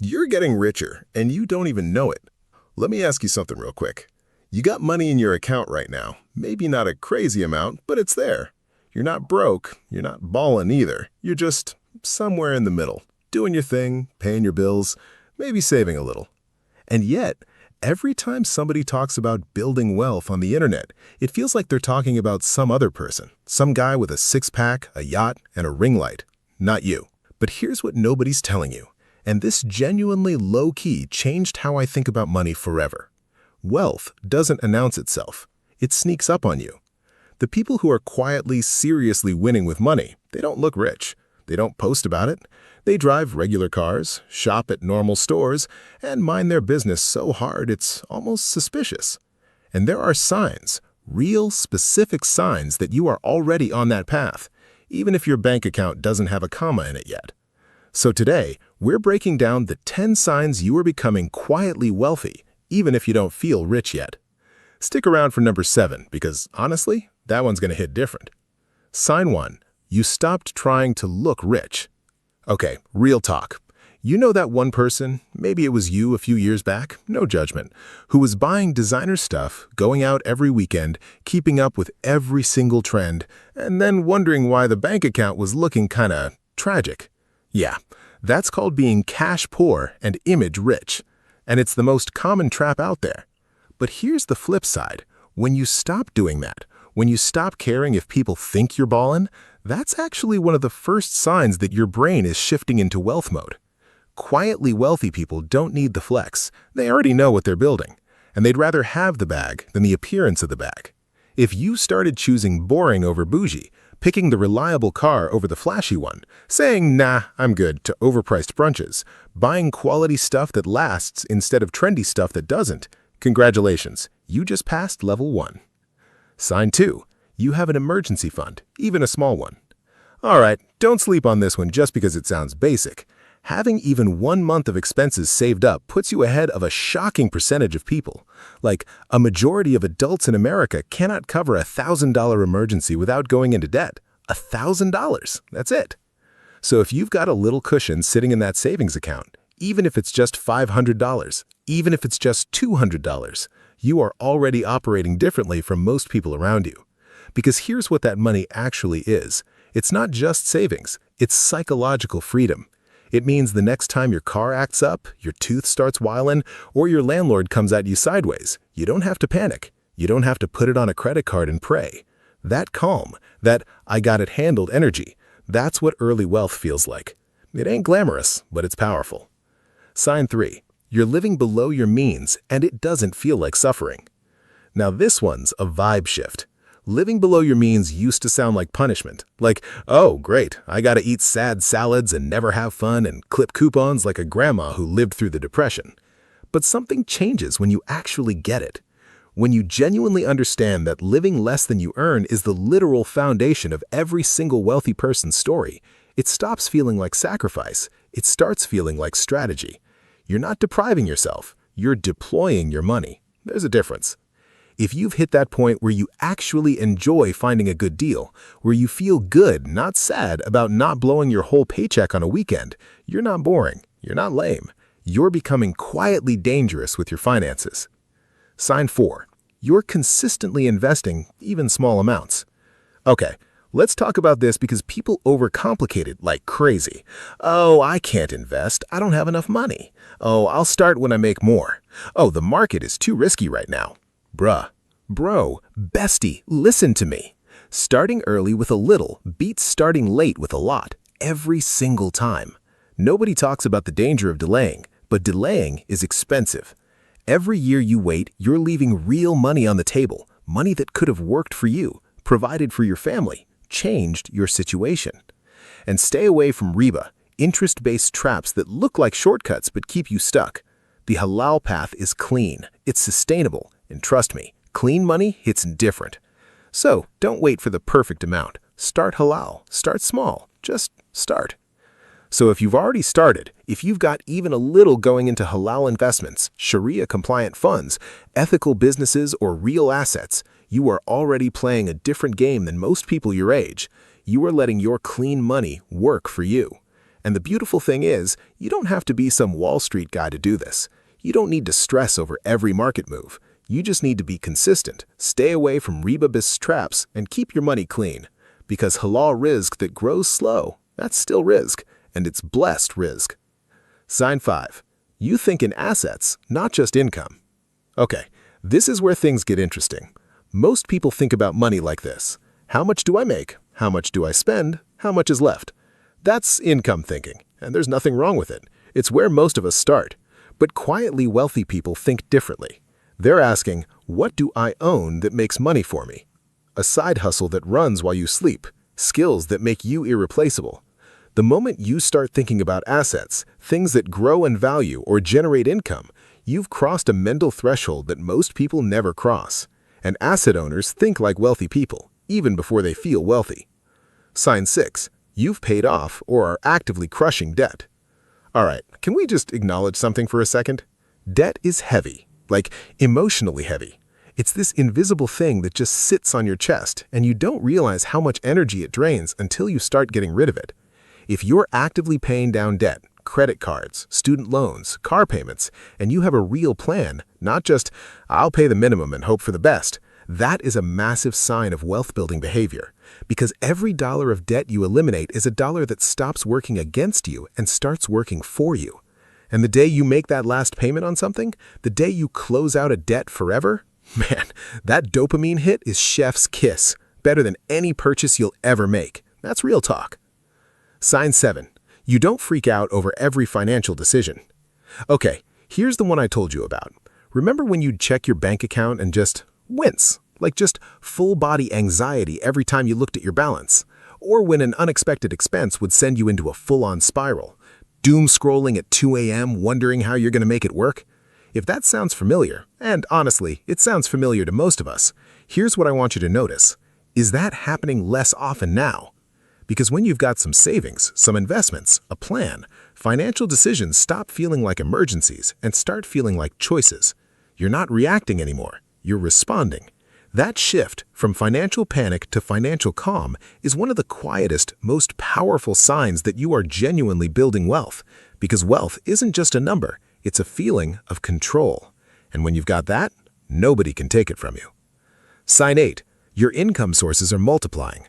You're getting richer, and you don't even know it. Let me ask you something real quick. You got money in your account right now. Maybe not a crazy amount, but it's there. You're not broke, you're not balling either. You're just somewhere in the middle, doing your thing, paying your bills, maybe saving a little. And yet, every time somebody talks about building wealth on the internet, it feels like they're talking about some other person, some guy with a six-pack, a yacht, and a ring light. Not you. But here's what nobody's telling you. And this genuinely low-key changed how I think about money forever. Wealth doesn't announce itself. It sneaks up on you. The people who are quietly, seriously winning with money, they don't look rich. They don't post about it. They drive regular cars, shop at normal stores, and mind their business so hard it's almost suspicious. And there are signs, real specific signs that you are already on that path, even if your bank account doesn't have a comma in it yet. So today, we're breaking down the 10 signs you are becoming quietly wealthy, even if you don't feel rich yet. Stick around for number 7, because honestly, that one's going to hit different. Sign 1. You stopped trying to look rich. Okay, real talk. You know that one person, maybe it was you a few years back, no judgment, who was buying designer stuff, going out every weekend, keeping up with every single trend, and then wondering why the bank account was looking kinda tragic. Yeah, that's called being cash poor and image rich. And it's the most common trap out there. But here's the flip side. When you stop doing that, when you stop caring if people think you're ballin', that's actually one of the first signs that your brain is shifting into wealth mode. Quietly wealthy people don't need the flex. They already know what they're building. And they'd rather have the bag than the appearance of the bag. If you started choosing boring over bougie, picking the reliable car over the flashy one, saying, nah, I'm good, to overpriced brunches, buying quality stuff that lasts instead of trendy stuff that doesn't, congratulations, you just passed level 1. Sign 2. You have an emergency fund, even a small one. All right, don't sleep on this one just because it sounds basic. Having even 1 month of expenses saved up puts you ahead of a shocking percentage of people. Like, a majority of adults in America cannot cover a $1,000 emergency without going into debt. $1,000, that's it. So if you've got a little cushion sitting in that savings account, even if it's just $500, even if it's just $200, you are already operating differently from most people around you. Because here's what that money actually is. It's not just savings, it's psychological freedom. It means the next time your car acts up, your tooth starts whiling, or your landlord comes at you sideways, you don't have to panic. You don't have to put it on a credit card and pray. That calm, that I got it handled energy, that's what early wealth feels like. It ain't glamorous, but it's powerful. Sign 3. You're living below your means, and it doesn't feel like suffering. Now this one's a vibe shift. Living below your means used to sound like punishment. Like, oh, great, I gotta eat sad salads and never have fun and clip coupons like a grandma who lived through the Depression. But something changes when you actually get it. When you genuinely understand that living less than you earn is the literal foundation of every single wealthy person's story, it stops feeling like sacrifice. It starts feeling like strategy. You're not depriving yourself. You're deploying your money. There's a difference. If you've hit that point where you actually enjoy finding a good deal, where you feel good, not sad, about not blowing your whole paycheck on a weekend, you're not boring. You're not lame. You're becoming quietly dangerous with your finances. Sign 4. You're consistently investing, even small amounts. Okay, let's talk about this because people overcomplicate it like crazy. Oh, I can't invest. I don't have enough money. Oh, I'll start when I make more. Oh, the market is too risky right now. Bruh, bro, bestie, listen to me. Starting early with a little beats starting late with a lot, every single time. Nobody talks about the danger of delaying, but delaying is expensive. Every year you wait, you're leaving real money on the table, money that could have worked for you, provided for your family, changed your situation. And stay away from riba, interest-based traps that look like shortcuts but keep you stuck. The halal path is clean, it's sustainable, and trust me, clean money hits different. So don't wait for the perfect amount. Start halal, start small, just start. So if you've already started, if you've got even a little going into halal investments, Sharia-compliant funds, ethical businesses, or real assets, you are already playing a different game than most people your age. You are letting your clean money work for you. And the beautiful thing is, you don't have to be some Wall Street guy to do this. You don't need to stress over every market move. You just need to be consistent, stay away from riba's traps, and keep your money clean. Because halal rizq that grows slow, that's still rizq, and it's blessed rizq. Sign 5. You think in assets, not just income. Okay, this is where things get interesting. Most people think about money like this. How much do I make? How much do I spend? How much is left? That's income thinking, and there's nothing wrong with it. It's where most of us start. But quietly wealthy people think differently. They're asking, what do I own that makes money for me? A side hustle that runs while you sleep, skills that make you irreplaceable. The moment you start thinking about assets, things that grow in value or generate income, you've crossed a mental threshold that most people never cross. And asset owners think like wealthy people, even before they feel wealthy. Sign 6. You've paid off or are actively crushing debt. All right, can we just acknowledge something for a second? Debt is heavy, like emotionally heavy. It's this invisible thing that just sits on your chest, and you don't realize how much energy it drains until you start getting rid of it. If you're actively paying down debt, credit cards, student loans, car payments, and you have a real plan, not just, I'll pay the minimum and hope for the best, that is a massive sign of wealth-building behavior. Because every dollar of debt you eliminate is a dollar that stops working against you and starts working for you. And the day you make that last payment on something, the day you close out a debt forever, man, that dopamine hit is chef's kiss, better than any purchase you'll ever make. That's real talk. Sign 7. You don't freak out over every financial decision. Okay, here's the one I told you about. Remember when you'd check your bank account and just wince, like just full-body anxiety every time you looked at your balance? Or when an unexpected expense would send you into a full-on spiral, doom scrolling at 2 a.m. wondering how you're going to make it work? If that sounds familiar, and honestly, it sounds familiar to most of us, here's what I want you to notice. Is that happening less often now? Because when you've got some savings, some investments, a plan, financial decisions stop feeling like emergencies and start feeling like choices. You're not reacting anymore. You're responding. That shift from financial panic to financial calm is one of the quietest, most powerful signs that you are genuinely building wealth. Because wealth isn't just a number, it's a feeling of control. And when you've got that, nobody can take it from you. Sign 8. Your income sources are multiplying.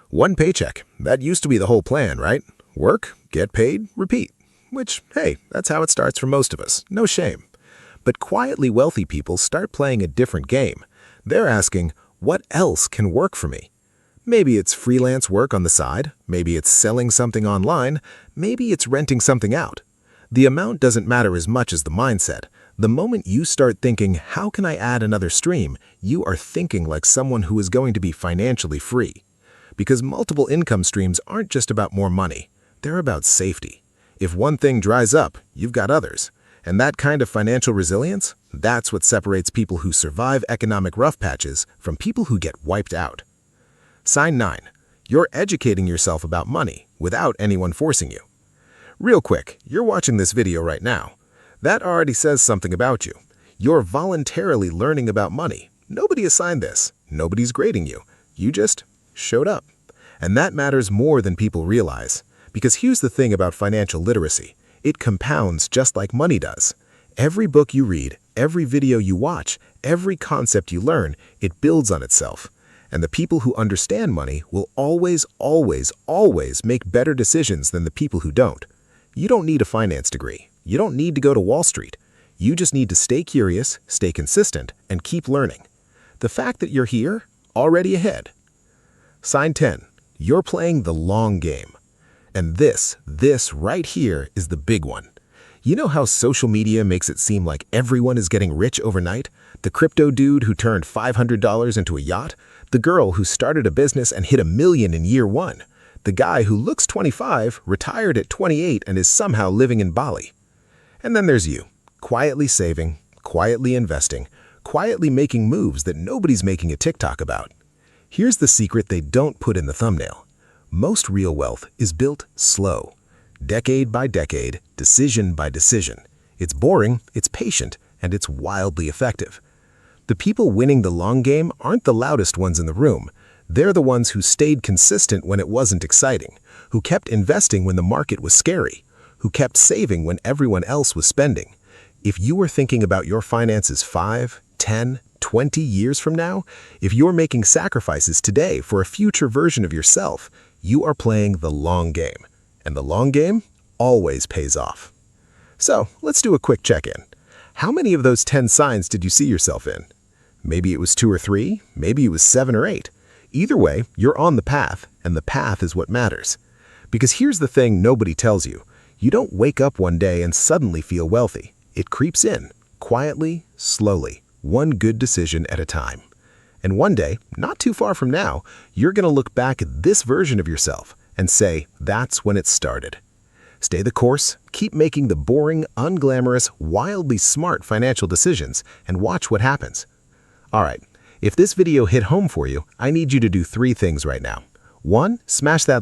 One paycheck. That used to be the whole plan, right? Work, get paid, repeat. Which, hey, that's how it starts for most of us. No shame. But quietly wealthy people start playing a different game. They're asking, what else can work for me? Maybe it's freelance work on the side. Maybe it's selling something online. Maybe it's renting something out. The amount doesn't matter as much as the mindset. The moment you start thinking, how can I add another stream? You are thinking like someone who is going to be financially free. Because multiple income streams aren't just about more money. They're about safety. If one thing dries up, you've got others. And that kind of financial resilience, that's what separates people who survive economic rough patches from people who get wiped out. Sign 9. You're educating yourself about money without anyone forcing you. Real quick, you're watching this video right now. That already says something about you. You're voluntarily learning about money. Nobody assigned this. Nobody's grading you. You just showed up. And that matters more than people realize. Because here's the thing about financial literacy. It compounds just like money does. Every book you read, every video you watch, every concept you learn, it builds on itself. And the people who understand money will always, always, always make better decisions than the people who don't. You don't need a finance degree. You don't need to go to Wall Street. You just need to stay curious, stay consistent, and keep learning. The fact that you're here, already ahead. Sign 10. You're playing the long game. And this right here is the big one. You know how social media makes it seem like everyone is getting rich overnight? The crypto dude who turned $500 into a yacht? The girl who started a business and hit $1 million in year 1? The guy who looks 25, retired at 28, and is somehow living in Bali? And then there's you, quietly saving, quietly investing, quietly making moves that nobody's making a TikTok about. Here's the secret they don't put in the thumbnail. Most real wealth is built slow. Decade by decade, decision by decision. It's boring, it's patient, and it's wildly effective. The people winning the long game aren't the loudest ones in the room. They're the ones who stayed consistent when it wasn't exciting, who kept investing when the market was scary, who kept saving when everyone else was spending. If you are thinking about your finances 5, 10, 20 years from now, if you're making sacrifices today for a future version of yourself, you are playing the long game. And the long game always pays off. So, let's do a quick check-in. How many of those 10 signs did you see yourself in? Maybe it was 2 or 3, maybe it was 7 or 8. Either way, you're on the path, and the path is what matters. Because here's the thing nobody tells you. You don't wake up one day and suddenly feel wealthy. It creeps in, quietly, slowly, one good decision at a time. And one day, not too far from now, you're going to look back at this version of yourself and say, that's when it started. Stay the course, keep making the boring, unglamorous, wildly smart financial decisions, and watch what happens. All right, if this video hit home for you, I need you to do 3 things right now. 1, smash that